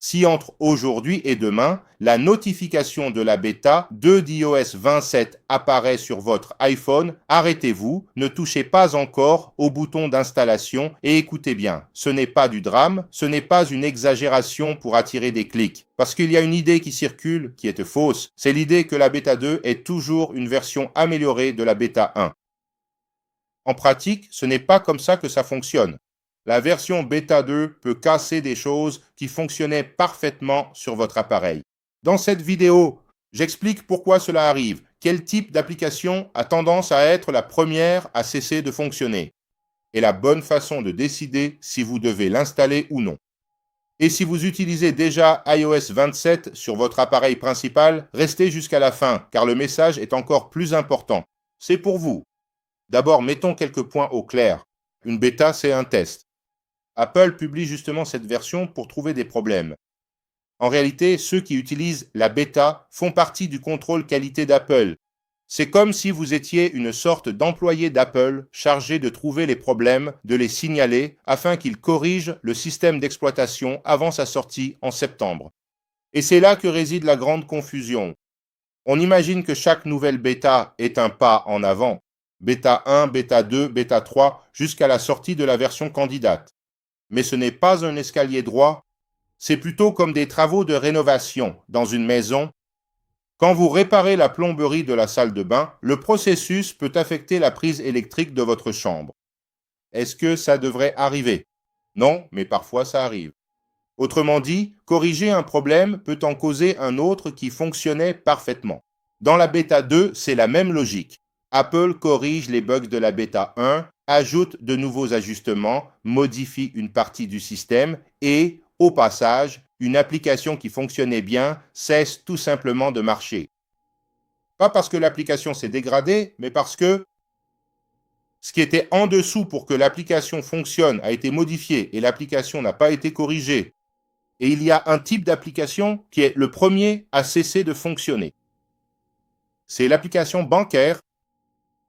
Si entre aujourd'hui et demain, la notification de la bêta 2 d'iOS 27 apparaît sur votre iPhone, arrêtez-vous, ne touchez pas encore au bouton d'installation et écoutez bien, ce n'est pas du drame, ce n'est pas une exagération pour attirer des clics. Parce qu'il y a une idée qui circule, qui est fausse, c'est l'idée que la bêta 2 est toujours une version améliorée de la bêta 1. En pratique, ce n'est pas comme ça que ça fonctionne. La version bêta 2 peut casser des choses qui fonctionnaient parfaitement sur votre appareil. Dans cette vidéo, j'explique pourquoi cela arrive, quel type d'application a tendance à être la première à cesser de fonctionner, et la bonne façon de décider si vous devez l'installer ou non. Et si vous utilisez déjà iOS 27 sur votre appareil principal, restez jusqu'à la fin, car le message est encore plus important. C'est pour vous. D'abord, mettons quelques points au clair. Une bêta, c'est un test. Apple publie justement cette version pour trouver des problèmes. En réalité, ceux qui utilisent la bêta font partie du contrôle qualité d'Apple. C'est comme si vous étiez une sorte d'employé d'Apple chargé de trouver les problèmes, de les signaler afin qu'il corrige le système d'exploitation avant sa sortie en septembre. Et c'est là que réside la grande confusion. On imagine que chaque nouvelle bêta est un pas en avant. Bêta 1, bêta 2, bêta 3, jusqu'à la sortie de la version candidate. Mais ce n'est pas un escalier droit, c'est plutôt comme des travaux de rénovation dans une maison. Quand vous réparez la plomberie de la salle de bain, le processus peut affecter la prise électrique de votre chambre. Est-ce que ça devrait arriver? Non, mais parfois ça arrive. Autrement dit, corriger un problème peut en causer un autre qui fonctionnait parfaitement. Dans la bêta 2, c'est la même logique. Apple corrige les bugs de la bêta 1, ajoute de nouveaux ajustements, modifie une partie du système et, au passage, une application qui fonctionnait bien cesse tout simplement de marcher. Pas parce que l'application s'est dégradée, mais parce que ce qui était en dessous pour que l'application fonctionne a été modifié et l'application n'a pas été corrigée. Et il y a un type d'application qui est le premier à cesser de fonctionner. C'est l'application bancaire.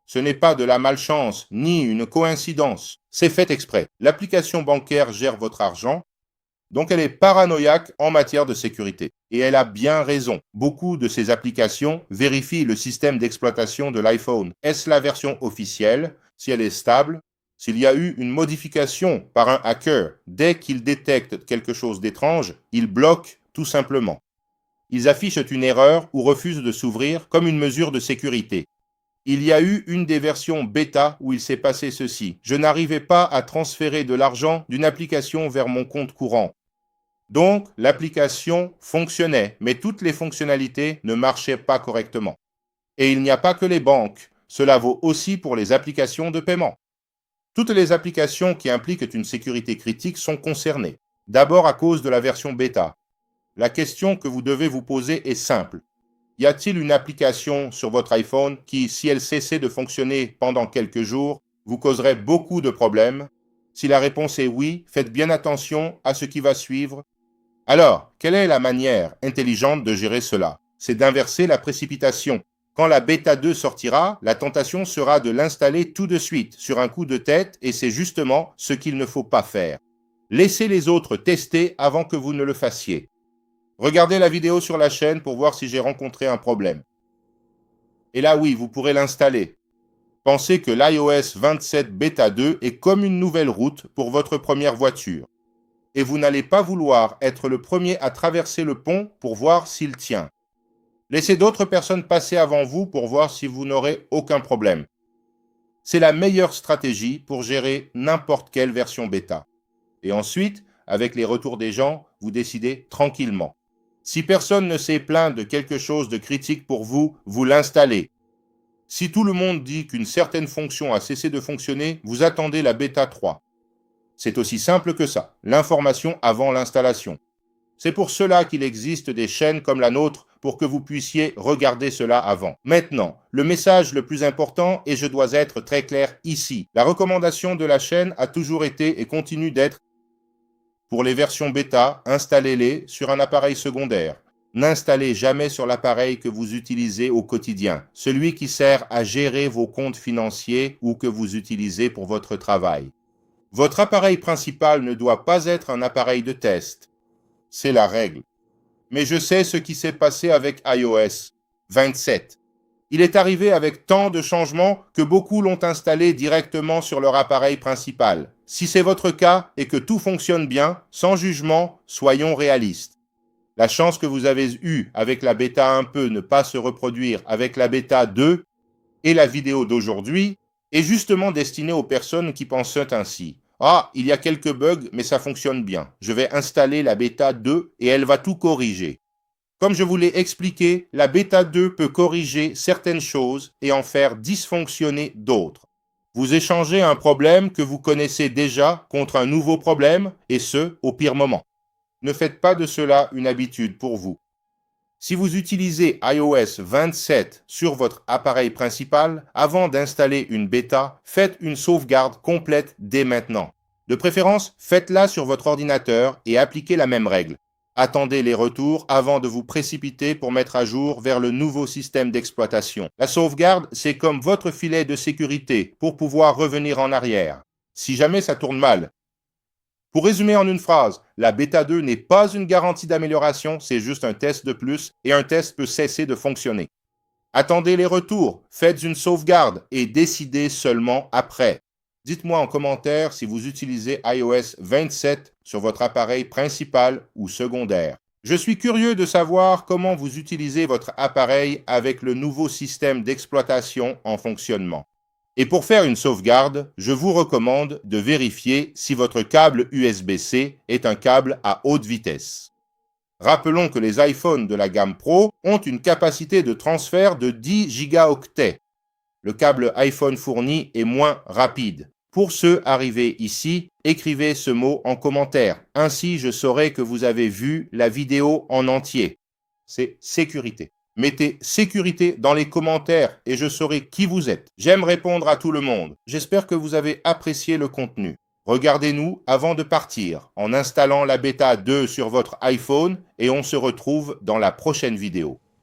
Ce n'est pas de la malchance ni une coïncidence. C'est fait exprès. L'application bancaire gère votre argent, donc elle est paranoïaque en matière de sécurité. Et elle a bien raison. Beaucoup de ces applications vérifient le système d'exploitation de l'iPhone. Est-ce la version officielle? Si elle est stable? S'il y a eu une modification par un hacker, dès qu'ils détectent quelque chose d'étrange, ils bloquent tout simplement. Ils affichent une erreur ou refusent de s'ouvrir comme une mesure de sécurité. Il y a eu une des versions bêta où il s'est passé ceci. Je n'arrivais pas à transférer de l'argent d'une application vers mon compte courant. Donc, l'application fonctionnait, mais toutes les fonctionnalités ne marchaient pas correctement. Et il n'y a pas que les banques. Cela vaut aussi pour les applications de paiement. Toutes les applications qui impliquent une sécurité critique sont concernées. D'abord à cause de la version bêta. La question que vous devez vous poser est simple. Y a-t-il une application sur votre iPhone qui, si elle cessait de fonctionner pendant quelques jours, vous causerait beaucoup de problèmes? Si la réponse est oui, faites bien attention à ce qui va suivre. Alors, quelle est la manière intelligente de gérer cela? C'est d'inverser la précipitation. Quand la bêta 2 sortira, la tentation sera de l'installer tout de suite, sur un coup de tête, et c'est justement ce qu'il ne faut pas faire. Laissez les autres tester avant que vous ne le fassiez. Regardez la vidéo sur la chaîne pour voir si j'ai rencontré un problème. Et là oui, vous pourrez l'installer. Pensez que l'iOS 27 Beta 2 est comme une nouvelle route pour votre première voiture. Et vous n'allez pas vouloir être le premier à traverser le pont pour voir s'il tient. Laissez d'autres personnes passer avant vous pour voir si vous n'aurez aucun problème. C'est la meilleure stratégie pour gérer n'importe quelle version bêta. Et ensuite, avec les retours des gens, vous décidez tranquillement. Si personne ne s'est plaint de quelque chose de critique pour vous, vous l'installez. Si tout le monde dit qu'une certaine fonction a cessé de fonctionner, vous attendez la bêta 3. C'est aussi simple que ça, l'information avant l'installation. C'est pour cela qu'il existe des chaînes comme la nôtre pour que vous puissiez regarder cela avant. Maintenant, le message le plus important, et je dois être très clair ici, la recommandation de la chaîne a toujours été et continue d'être: pour les versions bêta, installez-les sur un appareil secondaire. N'installez jamais sur l'appareil que vous utilisez au quotidien, celui qui sert à gérer vos comptes financiers ou que vous utilisez pour votre travail. Votre appareil principal ne doit pas être un appareil de test. C'est la règle. Mais je sais ce qui s'est passé avec iOS 27. Il est arrivé avec tant de changements que beaucoup l'ont installé directement sur leur appareil principal. Si c'est votre cas et que tout fonctionne bien, sans jugement, soyons réalistes. La chance que vous avez eue avec la bêta 1 peut ne pas se reproduire avec la bêta 2 et la vidéo d'aujourd'hui est justement destinée aux personnes qui pensent ainsi. Ah, il y a quelques bugs, mais ça fonctionne bien. Je vais installer la bêta 2 et elle va tout corriger. Comme je vous l'ai expliqué, la bêta 2 peut corriger certaines choses et en faire dysfonctionner d'autres. Vous échangez un problème que vous connaissez déjà contre un nouveau problème, et ce, au pire moment. Ne faites pas de cela une habitude pour vous. Si vous utilisez iOS 27 sur votre appareil principal, avant d'installer une bêta, faites une sauvegarde complète dès maintenant. De préférence, faites-la sur votre ordinateur et appliquez la même règle. Attendez les retours avant de vous précipiter pour mettre à jour vers le nouveau système d'exploitation. La sauvegarde, c'est comme votre filet de sécurité pour pouvoir revenir en arrière. Si jamais ça tourne mal. Pour résumer en une phrase, la bêta 2 n'est pas une garantie d'amélioration, c'est juste un test de plus et un test peut cesser de fonctionner. Attendez les retours, faites une sauvegarde et décidez seulement après. Dites-moi en commentaire si vous utilisez iOS 27 sur votre appareil principal ou secondaire. Je suis curieux de savoir comment vous utilisez votre appareil avec le nouveau système d'exploitation en fonctionnement. Et pour faire une sauvegarde, je vous recommande de vérifier si votre câble USB-C est un câble à haute vitesse. Rappelons que les iPhones de la gamme Pro ont une capacité de transfert de 10 gigaoctets. Le câble iPhone fourni est moins rapide. Pour ceux arrivés ici, écrivez ce mot en commentaire. Ainsi, je saurai que vous avez vu la vidéo en entier. C'est sécurité. Mettez sécurité dans les commentaires et je saurai qui vous êtes. J'aime répondre à tout le monde. J'espère que vous avez apprécié le contenu. Regardez-nous avant de partir en installant la bêta 2 sur votre iPhone et on se retrouve dans la prochaine vidéo.